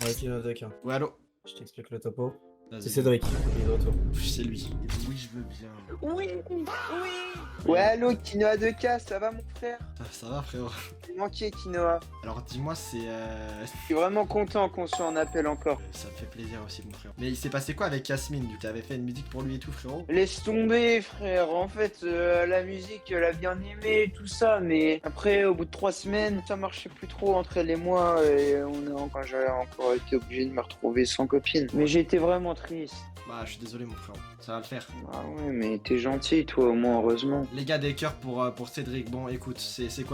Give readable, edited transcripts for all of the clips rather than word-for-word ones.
Ouais, Kino Deck. Ouais, allô? Je t'explique le topo. C'est Vas-y. Cédric, il est de retour. C'est lui. Oui, je veux bien. Oui, oui. Oui. Ouais, allô, Quinoa 2K, ça va mon frère? Ça va, frérot? J'ai manqué, Quinoa. Alors, dis-moi, c'est. Je suis vraiment content qu'on soit en appel encore. Ça me fait plaisir aussi, mon frère. Mais il s'est passé quoi avec Yasmine? Tu avais fait une musique pour lui et tout, frérot? Laisse tomber, frère. En fait, la musique, elle a bien aimé, tout ça, mais après, au bout de 3 semaines, ça marchait plus trop entre elle et moi, et enfin, j'avais encore été obligé de me retrouver sans copine. Mais j'étais vraiment triste. Bah, je suis désolé, mon frère. Ça va le faire. Ah ouais, mais t'es gentil, toi, au moins, heureusement. Les gars, des cœurs pour Cédric. Bon, écoute, c'est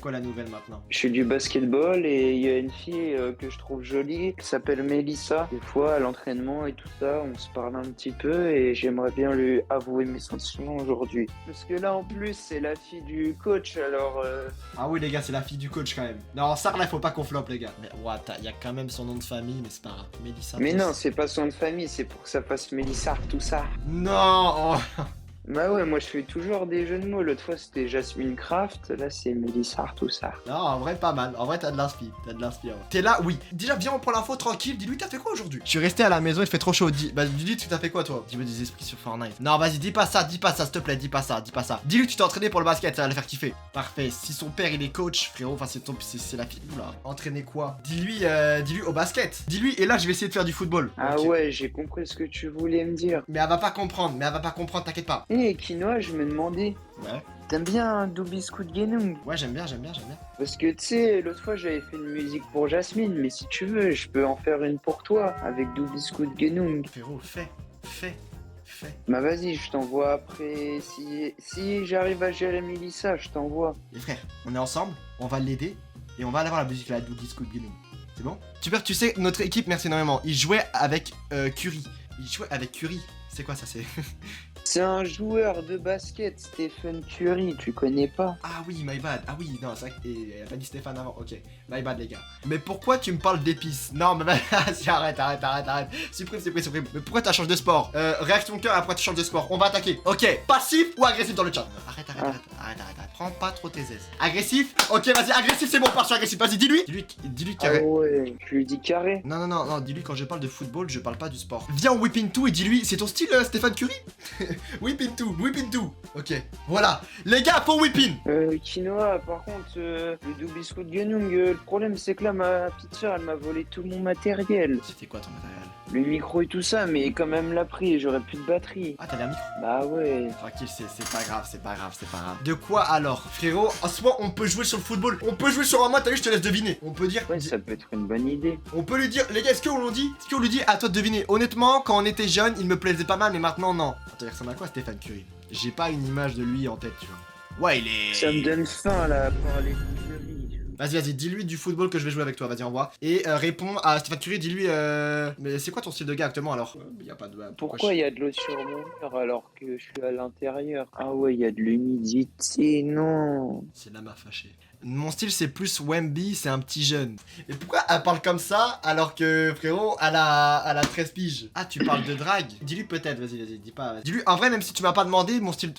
quoi la nouvelle maintenant? Je fais du basketball et il y a une fille que je trouve jolie, qui s'appelle Mélissa. Des fois, à l'entraînement et tout ça, on se parle un petit peu et j'aimerais bien lui avouer mes sentiments aujourd'hui. Parce que là, en plus, c'est la fille du coach, alors... Ah oui, les gars, c'est la fille du coach quand même. Non, ça, là, faut pas qu'on floppe, les gars. Mais ouais, il y a quand même son nom de famille, mais c'est pas grave. Mélissa. Mais non, c'est pas son nom de famille, c'est pour que ça fasse Mélissa, tout ça. Non! Oh. Bah ouais, moi je fais toujours des jeux de mots. L'autre fois c'était Jasmine Craft, là c'est Mélissa, tout ça. Non, en vrai, pas mal. En vrai, t'as de l'inspi. T'as de l'inspi. T'es là, oui. Déjà, viens, on prend l'info tranquille. Dis-lui, t'as fait quoi aujourd'hui? Je suis resté à la maison, il fait trop chaud. Bah, dis-lui, tu t'as fait quoi, toi? Dis-moi des esprits sur Fortnite. Non, vas-y, dis pas ça, s'il te plaît, dis pas ça, dis pas ça. Dis-lui, tu t'es entraîné pour le basket, ça va le faire kiffer. Parfait. Si son père, il est coach, frérot, enfin, c'est la fille. Oula. Entraîner quoi? Dis-lui au basket. Dis-lui, et là, je vais essayer de faire du football. Ah Ok. ouais, j'ai compris ce que tu voulais me dire. Mais elle va pas comprendre, t'inquiète pas. Eh, Quinoa, je me demandais, Ouais. t'aimes bien Dubiscuit Genung? Ouais, j'aime bien. Parce que tu sais, l'autre fois j'avais fait une musique pour Jasmine, mais si tu veux, je peux en faire une pour toi, avec Dubiscuit Genung. Frérot, fais. Bah vas-y, je t'envoie après. Si j'arrive à gérer Mélissa, je t'envoie. Les frères, on est ensemble, on va l'aider et on va aller voir la musique là de Disco Gaming. C'est bon? Super, tu sais, notre équipe, merci énormément. Il jouait avec Curry. C'est quoi ça? C'est. C'est un joueur de basket, Stephen Curry, tu connais pas? Ah oui, my bad. Ah oui, non, c'est vrai qu'il a pas dit Stéphane avant. Ok, my bad, les gars. Mais pourquoi tu me parles d'épices? Non, mais vas-y, arrête. Supprime. Mais pourquoi t'as changé de sport? Réaction cœur, après tu changes de sport. On va attaquer. Ok, passif ou agressif dans le chat? Arrête. Prends pas trop tes aises. Agressif? Ok, vas-y, agressif, c'est bon, part sur agressif. Vas-y, dis-lui. Dis-lui Ah carré. ouais, je lui dis carré. Non, dis-lui quand je parle de football, je parle pas du sport. Viens au Whip Into et dis-lui, c'est ton style, Stéphane Curry? Whip Into. Ok, voilà. Les gars, pour Whip In. Quinoa, par contre, le Dubiscuit Genung, le problème c'est que là, ma petite soeur, elle m'a volé tout mon matériel. C'était quoi ton matériel? Le micro et tout ça, mais quand même l'a pris, j'aurais plus de batterie. Ah, t'avais un micro? Bah ouais. Tranquille, c'est pas grave. De quoi alors? Frérot, en ce moment, on peut jouer sur le football. On peut jouer sur un mois, t'as vu, je te laisse deviner. On peut dire. Ouais, ça peut être une bonne idée. On peut lui dire, les gars, est-ce qu'on lui dit à toi de deviner? Honnêtement, quand on était jeune, il me plaisait pas mal, mais maintenant, non. Attends, il ressemble à quoi, Stéphane Curry? J'ai pas une image de lui en tête, tu vois. Ouais, il est. Ça me donne faim là, à parler de Curry. Vas-y, dis-lui du football que je vais jouer avec toi, vas-y, envoie. Et réponds à Stéphane Curry, dis-lui, mais c'est quoi ton style de gars actuellement alors? Y a pas de. Pourquoi il y a de l'eau sur mon mur alors que je suis à l'intérieur? Ah ouais, il y a de l'humidité, non. C'est là m'a fâché. Mon style c'est plus Wemby, c'est un petit jeune. Et pourquoi elle parle comme ça alors que frérot elle a 13 piges? Ah tu parles de drague? Dis-lui peut-être, vas-y, dis pas. Dis-lui, en vrai même si tu m'as pas demandé, mon style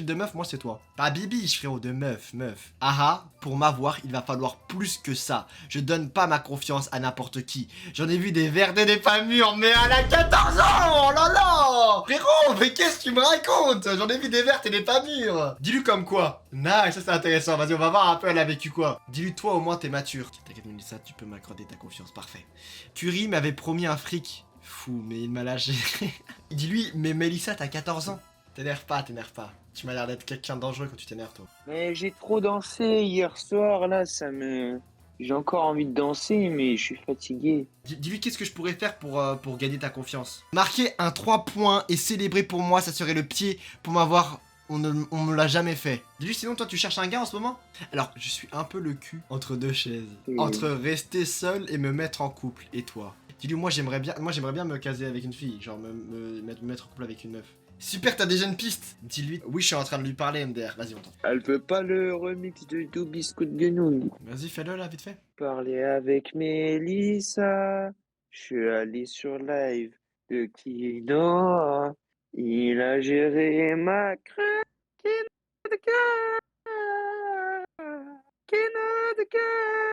de meuf, moi c'est toi. Pas bibiche frérot, de meuf. Ah, pour m'avoir, il va falloir plus que ça. Je donne pas ma confiance à n'importe qui. J'en ai vu des verdes et des pas mûres, mais elle a 14 ans. Oh là là. Frérot, mais qu'est-ce que tu me racontes? J'en ai vu des vertes et des pas mûres. Dis-lui comme quoi. Nice, ça c'est intéressant. Vas-y, on va voir un peu elle a vécu quoi. Dis-lui toi au moins t'es mature. T'inquiète Mélissa, tu peux m'accorder ta confiance, parfait. Curry m'avait promis un fric. Fou, mais il m'a lâché. Dis-lui, mais Mélissa t'as 14 ans. T'énerve pas. Tu m'as l'air d'être quelqu'un de dangereux quand tu t'énerves toi. Mais j'ai trop dansé hier soir, là, J'ai encore envie de danser, mais je suis fatigué. Dis-lui qu'est-ce que je pourrais faire pour gagner ta confiance. Marquer un 3 points et célébrer pour moi, ça serait le pied pour m'avoir. On me l'a jamais fait. Dis-lui sinon toi tu cherches un gars en ce moment? Alors je suis un peu le cul entre deux chaises. Entre rester seul et me mettre en couple. Et toi? Dis-lui moi j'aimerais bien me caser avec une fille. Genre me mettre en couple avec une meuf. Super, t'as déjà une piste. Dis-lui. Oui, je suis en train de lui parler, MDR. Vas-y, on t'entend. Elle veut pas le remix de Dubiscuit Genung. Vas-y, fais-le là, vite fait. Parler avec Mélissa. Je suis allé sur live de Kino. Il a géré ma crème. Kino de cœur. Kino de cœur.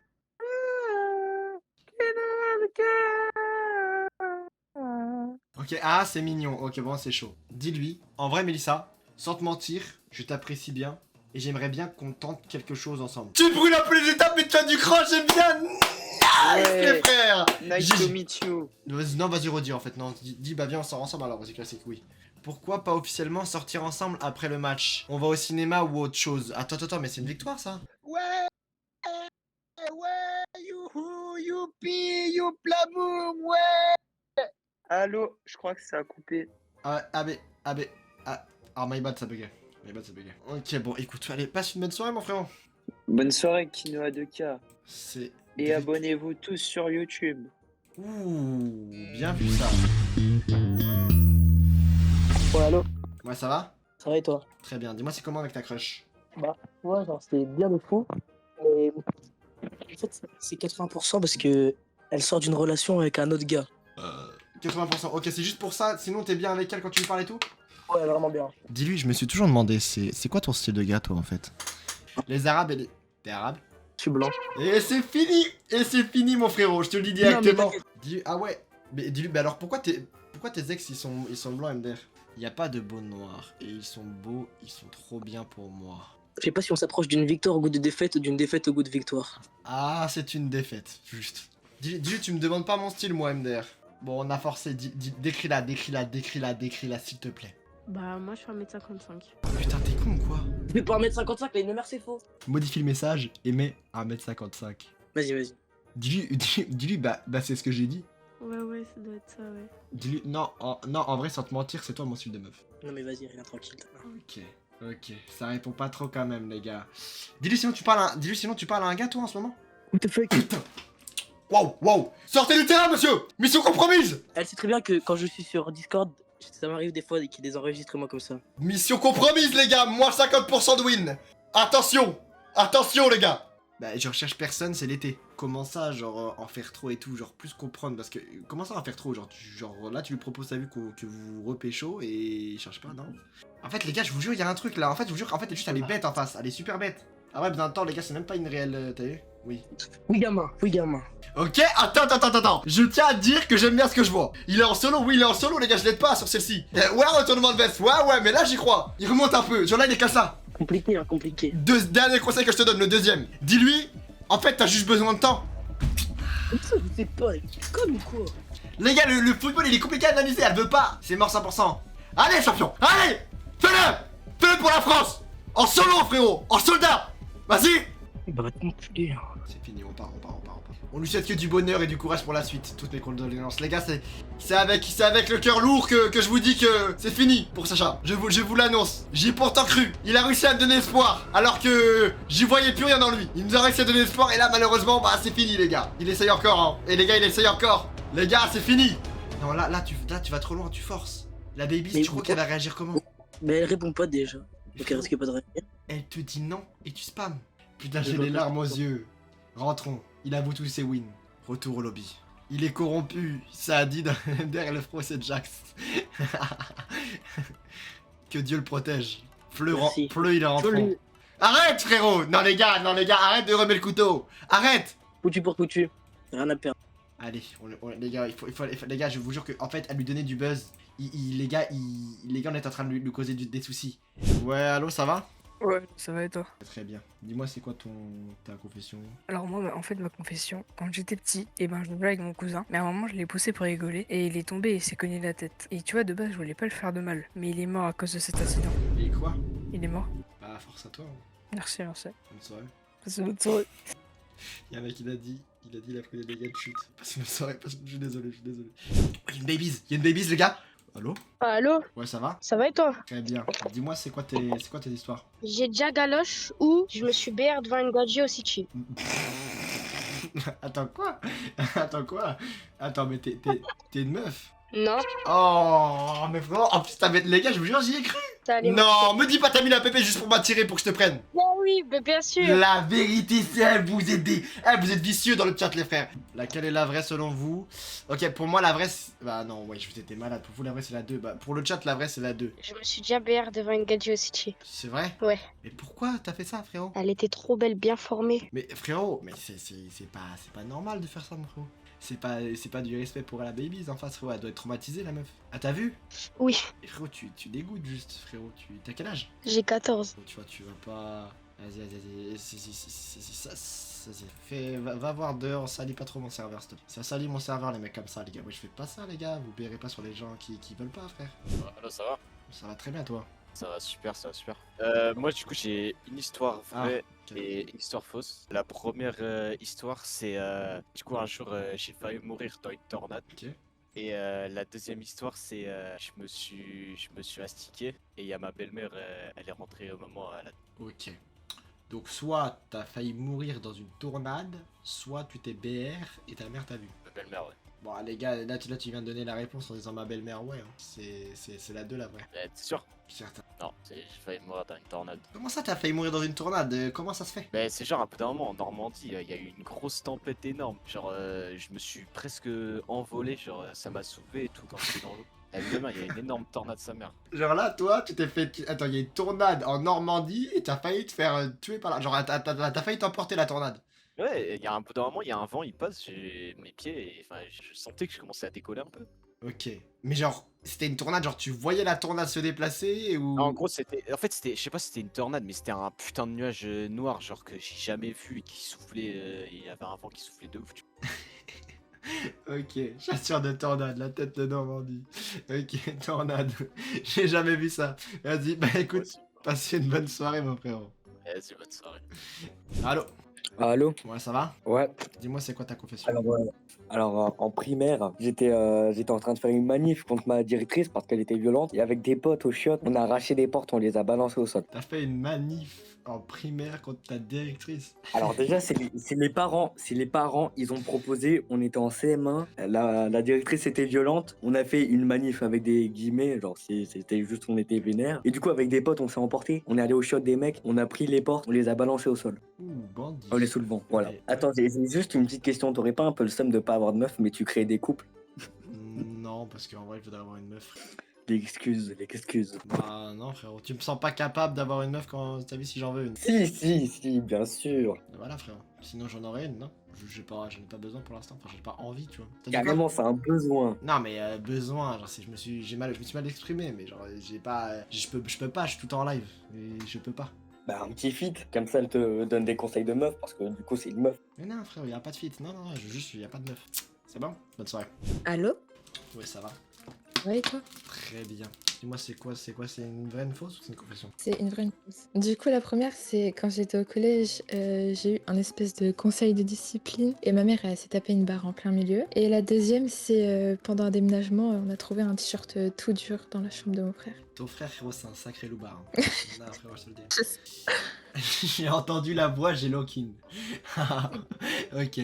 Kino de cœur. Ok, ah, c'est mignon. Ok, bon, c'est chaud. Dis-lui, en vrai, Mélissa, sans te mentir, je t'apprécie bien. Et j'aimerais bien qu'on tente quelque chose ensemble. Tu brûles un peu les étapes, mais tu as du cran, j'aime bien. Nice, Ouais. les frères. Nice to meet you. Non, vas-y, redis en fait. Non, dis, bah viens, on sort ensemble alors, vas-y, classique, oui. Pourquoi pas officiellement sortir ensemble après le match? On va au cinéma ou autre chose? Attends, mais c'est une victoire ça? Ouais, youhou, youpi, youplaboum, ouais. Allô, je crois que ça a coupé. Ah, my bad, ça buguait. Ok, bon, écoute, allez, passe une bonne soirée, mon frérot. Bonne soirée, Kinoa 2K. C'est. Et abonnez-vous tous sur YouTube. Ouh, bien vu ça. Ouais, allô, Ouais, ça va? ça va et toi? Très bien. Dis-moi, c'est comment avec ta crush? Bah, ouais, genre, c'est bien de fou, mais en fait, c'est 80% parce que elle sort d'une relation avec un autre gars. 80%. Ok, c'est juste pour ça. Sinon, t'es bien avec elle quand tu lui parles et tout? Ouais, vraiment bien. Dis-lui, je me suis toujours demandé, c'est quoi ton style de gars, toi, en fait? Les Arabes et les. T'es arabe? Je suis blanc. Et c'est fini! Et c'est fini, mon frérot, je te le dis Non, mais directement. t'inquiète. Dis-lui, ah ouais, mais dis-lui, mais alors pourquoi tes ex ils sont blancs, MDR? Y a pas de beaux noirs, et ils sont beaux, ils sont trop bien pour moi. Je sais pas si on s'approche d'une victoire au goût de défaite ou d'une défaite au goût de victoire. Ah, c'est une défaite, juste. Dis-lui, tu me demandes pas mon style, moi, MDR. Bon, on a forcé, décris-la, s'il te plaît. Bah, moi, je suis 1m55. Putain, t'es con ou quoi? Je vais pas 1m55, mais une mère, c'est faux. Modifie le message et mets 1m55. Vas-y. Dis-lui, bah c'est ce que j'ai dit. Ouais, ça doit être ça, ouais. Dis-lui, non, en vrai, sans te mentir, c'est toi mon style de meuf. Non, mais vas-y, rien tranquille. Ok, ça répond pas trop quand même, les gars. Dis-lui sinon tu parles à un gars, toi, en ce moment? What the fuck? Putain. Wow. Sortez du terrain, monsieur. Mission compromise. Elle sait très bien que quand je suis sur Discord, ça m'arrive des fois qu'il y ait des enregistrements comme ça. Mission compromise, les gars. Moins 50% de win. Attention, les gars. Bah, je recherche personne, c'est l'été. Comment ça, genre, en faire trop et tout, genre, plus comprendre, parce que, comment ça en faire trop, genre, là, tu lui proposes, t'as vu, que vous repécho, et il cherche pas, non? En fait, les gars, je vous jure, il y a un truc, là, en fait, je vous jure, en fait, juste, elle est bête en face, elle est super bête. Ah ouais, mais dans le temps, les gars, c'est même pas une réelle, t'as vu? Oui. Oui, gamin. Ok, attends. Je tiens à dire que j'aime bien ce que je vois. Il est en solo, oui, il est en solo, les gars, je l'aide pas sur celle-ci. Ouais, retournement de veste, ouais, mais là, j'y crois. Il remonte un peu, genre là, il est comme ça. Compliqué. Dernier conseil que je te donne, le deuxième. Dis-lui, en fait, t'as juste besoin de temps. Comme ça, je sais pas, comme quoi. Les gars, le football, il est compliqué à analyser, elle veut pas. C'est mort 100%. Allez, champion, allez, fais-le pour la France. En solo, frérot, en soldat. Vas-y. Bah, va te m'enculer. C'est fini, on part. On lui souhaite que du bonheur et du courage pour la suite. Toutes mes condoléances. Les gars, c'est avec le cœur lourd que je vous dis que c'est fini pour Sacha. Je vous l'annonce. J'y ai pourtant cru. Il a réussi à me donner espoir. Alors que j'y voyais plus rien dans lui. Il nous a réussi à donner espoir et là, malheureusement, bah c'est fini, les gars. Il essaye encore, hein. Et les gars, il essaye encore. Les gars, c'est fini. Non, là, tu vas trop loin, tu forces. La baby, Mais tu crois qu'elle va réagir comment? Mais elle répond pas déjà. Donc elle risque pas de réagir. Elle te dit non et tu spams. Putain, j'ai les larmes aux yeux. Rentrons. Il avoue tous ses wins. Retour au lobby. Il est corrompu. Ça a dit derrière le procès de Jax. Que Dieu le protège. Fleu, Merci. il est rentrant. Joli. Arrête, frérot. Non, les gars, arrête de remettre le couteau. Arrête. Foutu pour foutu. Rien à perdre. Allez, les gars, les gars, je vous jure que en fait, elle lui donnait du buzz. Les gars, on est en train de lui causer des soucis. Ouais, allô, ça va? Ouais, ça va et toi? Très bien. Dis-moi, c'est quoi ta confession? Alors moi, en fait, ma confession, quand j'étais petit, je jouais avec mon cousin, mais à un moment, je l'ai poussé pour rigoler, et il est tombé et il s'est cogné la tête. Et tu vois, de base, je voulais pas le faire de mal, mais il est mort à cause de cet accident. Et quoi? Il est mort. Bah, force à toi. Hein. Merci. Bonne soirée. Passez une bonne soirée. Y'a un mec, il a dit, il a pris des dégâts de chute. Passe une soirée, je suis désolé. Y'a une babies, les gars. Allô? Allô, Ouais, ça va? ça va et toi? Très bien. Dis-moi, c'est quoi tes histoires? J'ai déjà galoche ou je me suis BR devant une Gadget au City. Attends, quoi? Attends, mais t'es une meuf? Non, Oh, mais vraiment, en plus, les gars, je vous jure, j'y ai cru. ça allait. Non, me dis pas t'as mis la pépé juste pour m'attirer pour que je te prenne. Oui, mais bien sûr. La vérité, c'est elle, vous êtes vicieux dans le chat, les frères. Laquelle est la vraie selon vous? Ok, pour moi, la vraie, bah non, ouais, je vous étais malade. Pour vous, la vraie, c'est la 2. Bah, pour le chat, la vraie, c'est la 2. Je me suis déjà BR devant une Gadget au City. C'est vrai? Ouais. Mais pourquoi t'as fait ça, frérot? Elle était trop belle, bien formée. Mais frérot, mais c'est pas normal de faire ça, mon frérot. C'est pas du respect pour la baby en face, frérot. Elle doit être traumatisée, la meuf. Ah, t'as vu? Oui, Et frérot, tu dégoûtes juste, frérot. T'as quel âge? j'ai 14. Tu vois, tu vas pas. Vas-y. Va voir dehors, salis pas trop mon serveur, s'il te plaît. Ça salit mon serveur, les mecs comme ça, les gars. Moi, je fais pas ça, les gars. Vous paierez pas sur les gens qui veulent pas, frère. Allo, ça va? Ça va très bien, toi. Ça va super, ça va super. Moi, du coup, j'ai une histoire vraie et une histoire fausse. La première histoire, c'est du coup, un jour, j'ai failli mourir dans une tornade. Ok. Et la deuxième histoire, c'est je me suis astiqué et il y a ma belle-mère, elle est rentrée au moment à la... Ok. Donc, soit t'as failli mourir dans une tornade, soit tu t'es BR et ta mère t'a vu. Ma belle-mère, ouais. Bon, les gars, là, tu viens de donner la réponse en disant ma belle-mère, ouais. Hein. C'est la 2, la vraie. T'es sûr? Certain. Non, j'ai failli mourir dans une tornade. Comment ça, t'as failli mourir dans une tornade? Comment ça se fait? Mais c'est genre, un peu d'un moment, en Normandie, il y a eu une grosse tempête énorme. Genre, je me suis presque envolé, genre, ça m'a soulevé et tout quand j'étais dans l'eau. Et demain, il y a une énorme tornade, sa mère. Genre là, toi, tu t'es fait... Attends, il y a une tornade en Normandie et t'as failli te faire tuer par là. Genre, t'as failli t'emporter la tornade. Ouais, il y a un peu d'un moment, il y a un vent, il passe, j'ai mes pieds, et enfin, je sentais que je commençais à décoller un peu. Ok. Mais genre, c'était une tornade, genre tu voyais la tornade se déplacer ou... En gros, en fait, je sais pas si c'était une tornade, mais c'était un putain de nuage noir, genre que j'ai jamais vu et qui soufflait, il y avait un vent qui soufflait de ouf. Ok, chasseur de tornade, la tête de Normandie. Ok, tornade. J'ai jamais vu ça. Vas-y, bah écoute, passez une bonne soirée, mon frérot. Vas-y, bonne soirée. Allô? Allô? Ouais, ça va? Ouais. Dis-moi, c'est quoi ta confession? Alors, en primaire, j'étais en train de faire une manif contre ma directrice parce qu'elle était violente. Et avec des potes au chiottes, on a arraché des portes, on les a balancées au sol. T'as fait une manif en primaire contre ta directrice? Alors déjà, c'est les parents. C'est les parents, ils ont proposé, on était en CM1, la directrice était violente. On a fait une manif avec des guillemets, genre c'était juste on était vénère. Et du coup, avec des potes, on s'est emporté. On est allé au chiottes des mecs, on a pris les portes, on les a balancées au sol. Ouh, bandit. On les soulevant, voilà. Ouais. Attends, j'ai juste une petite question. T'aurais pas un peu le seum de pas avoir de meuf, mais tu crées des couples? Non, parce qu'en vrai, je voudrais avoir une meuf. Les excuses. Bah non, frérot. Tu me sens pas capable d'avoir une meuf quand t'as vu si j'en veux une. Si, bien sûr. Voilà, frérot. Sinon, j'en aurais une, non? J'en ai pas besoin pour l'instant. Enfin, j'ai pas envie, tu vois. T'as dit quoi? Carrément, c'est un besoin. Non, mais besoin. Genre, je me suis mal exprimé, mais genre, j'ai pas. Je peux pas, je suis tout le temps en live. Et je peux pas. Bah, un petit feat, comme ça elle te donne des conseils de meuf, parce que du coup c'est une meuf. Mais non, frérot, y a pas de fit. Non, y a pas de meuf. C'est bon? Bonne soirée. Allô? Ouais, ça va. Ouais, et toi? Très bien. Dis-moi, c'est quoi? C'est une vraie, une fausse ou c'est une confession? C'est une vraie chose. Du coup, la première, c'est quand j'étais au collège, j'ai eu un espèce de conseil de discipline et ma mère, elle s'est tapé une barre en plein milieu. Et la deuxième, c'est pendant un déménagement, on a trouvé un t-shirt tout dur dans la chambre de mon frère. Ton frère, frérot, c'est un sacré loupard. Hein. Non, frérot, je te le dis. J'ai entendu la voix, j'ai lock-in. Ok.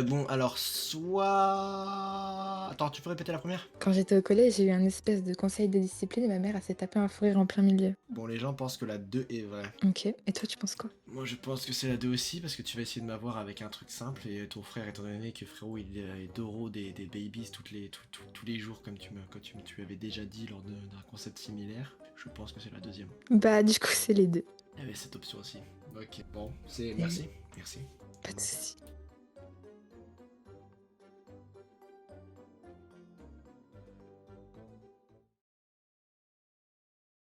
Bon, alors, soit... Attends, tu peux répéter la première? Quand j'étais au collège, j'ai eu un espèce de conseil de discipline et ma mère, elle s'est tapé un fou rire en plein milieu. Bon, les gens pensent que la 2 est vraie. Ok. Et toi, tu penses quoi? Moi, je pense que c'est la 2 aussi, parce que tu vas essayer de m'avoir avec un truc simple, et ton frère, étant donné que frérot, il est d'oro des babies tous les jours, comme tu avais déjà dit lors d'un concept similaire, je pense que c'est la deuxième. Bah, du coup, c'est les deux. Il y avait cette option aussi. Ok, bon, c'est... Merci. Pas de soucis.